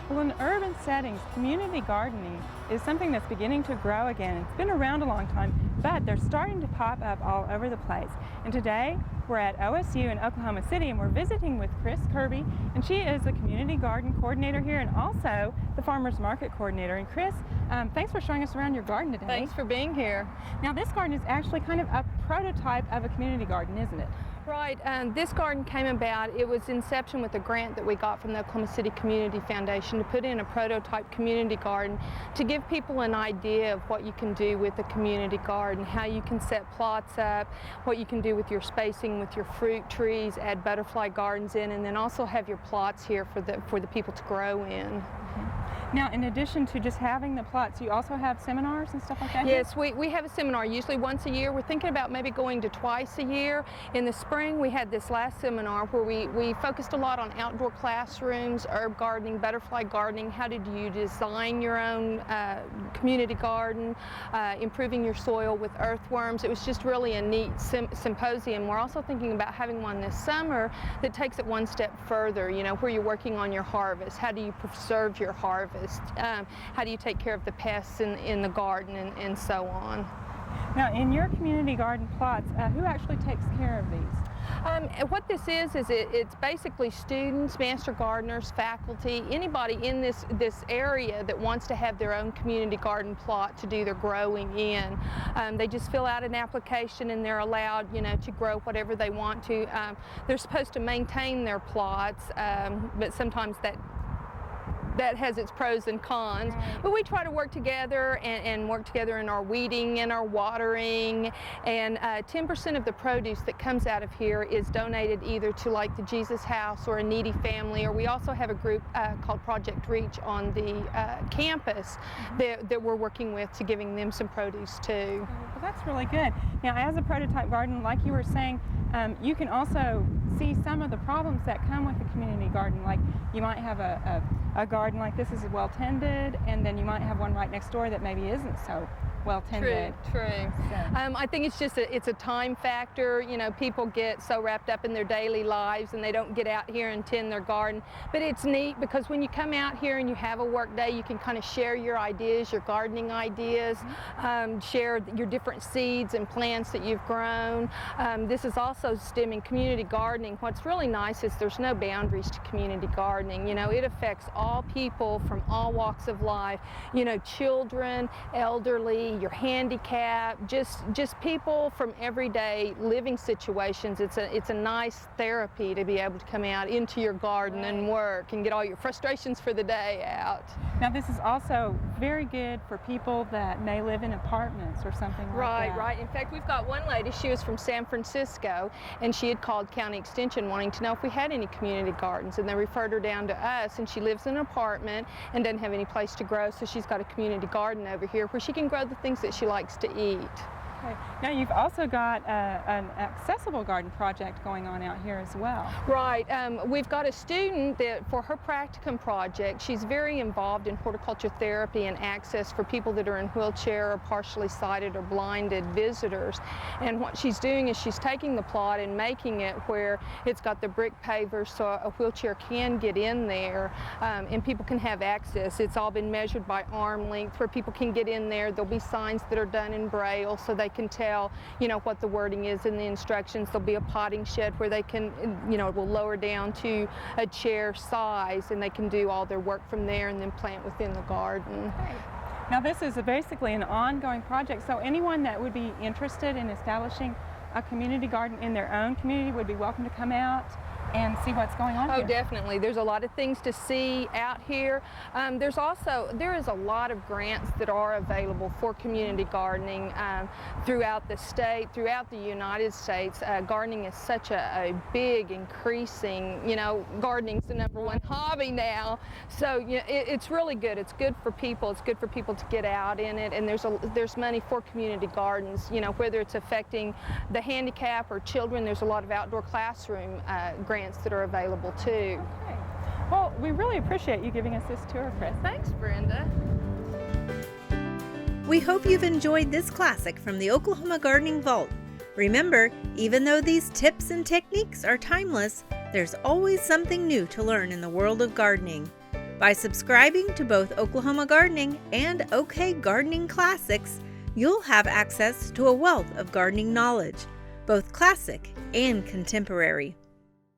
Well, in urban settings, community gardening is something that's beginning to grow again. It's been around a long time, but they're starting to pop up all over the place. And today, we're at OSU in Oklahoma City, and we're visiting with Kirby, and she is the community garden coordinator here and also the farmers market coordinator. And Chris, thanks for showing us around your garden today. Thanks for being here. Now, this garden is actually kind of a prototype of a community garden, isn't it? Right, this garden came about, it was inception with a grant that we got from the Oklahoma City Community Foundation to put in a prototype community garden to give people an idea of what you can do with a community garden, how you can set plots up, what you can do with your spacing, with your fruit trees, add butterfly gardens in, and then also have your plots here for the people to grow in. Now, in addition to just having the plots, you also have seminars and stuff like that? Yes, we have a seminar usually once a year. We're thinking about maybe going to twice a year. In the spring, we had this last seminar where we focused a lot on outdoor classrooms, herb gardening, butterfly gardening, how did you design your own community garden, improving your soil with earthworms. It was just really a neat symposium. We're also thinking about having one this summer that takes it one step further, you know, where you're working on your harvest. How do you preserve your harvest? How do you take care of the pests in the garden and so on. Now, in your community garden plots, who actually takes care of these? What this is it's basically students, master gardeners, faculty, anybody in this area that wants to have their own community garden plot to do their growing in. They just fill out an application and they're allowed, you know, to grow whatever they want to. They're supposed to maintain their plots, but sometimes that has its pros and cons, but we try to work together and work together in our weeding and our watering, and 10% of the produce that comes out of here is donated either to like the Jesus House or a needy family, or we also have a group called Project Reach on the campus that we're working with to giving them some produce too. Well, that's really good. Now, as a prototype garden, like you were saying, you can also see some of the problems that come with the community garden. Like you might have a garden like this is well tended, and then you might have one right next door that maybe isn't so well tended. True. I think it's just it's a time factor. You know, people get so wrapped up in their daily lives and they don't get out here and tend their garden. But it's neat because when you come out here and you have a work day, you can kind of share your ideas, your gardening ideas, share your different seeds and plants that you've grown. This is also stemming community gardening. What's really nice is there's no boundaries to community gardening. You know, it affects all people from all walks of life. You know, children, elderly, your handicap, just people from everyday living situations. It's a nice therapy to be able to come out into your garden and work and get all your frustrations for the day out. Now, this is also very good for people that may live in apartments or something like that. Right. In fact, we've got one lady, she was from San Francisco, and she had called County Extension wanting to know if we had any community gardens, and they referred her down to us, and she lives in an apartment and doesn't have any place to grow, so she's got a community garden over here where she can grow the things that she likes to eat. Okay. Now, you've also got an accessible garden project going on out here as well. Right. We've got a student that for her practicum project, she's very involved in horticulture therapy and access for people that are in wheelchair or partially sighted or blinded visitors. And what she's doing is she's taking the plot and making it where it's got the brick pavers so a wheelchair can get in there and people can have access. It's all been measured by arm length where people can get in there. There'll be signs that are done in Braille so they can tell, you know, what the wording is in the instructions. There'll be a potting shed where they can, you know, it will lower down to a chair size and they can do all their work from there and then plant within the garden. Okay. Now, this is basically an ongoing project, so anyone that would be interested in establishing a community garden in their own community would be welcome to come out and see what's going on here. Oh, definitely. There's a lot of things to see out here. There is a lot of grants that are available for community gardening throughout the state, throughout the United States. Gardening is such a big, increasing, you know, gardening's the #1 hobby now. So you know, it's really good. It's good for people. It's good for people to get out in it. And there's money for community gardens, you know, whether it's affecting the handicap or children. There's a lot of outdoor classroom grants that are available too. Okay. Well, we really appreciate you giving us this tour, Chris. Thanks, Brenda. We hope you've enjoyed this classic from the Oklahoma Gardening Vault. Remember, even though these tips and techniques are timeless, there's always something new to learn in the world of gardening. By subscribing to both Oklahoma Gardening and OK Gardening Classics, you'll have access to a wealth of gardening knowledge, both classic and contemporary.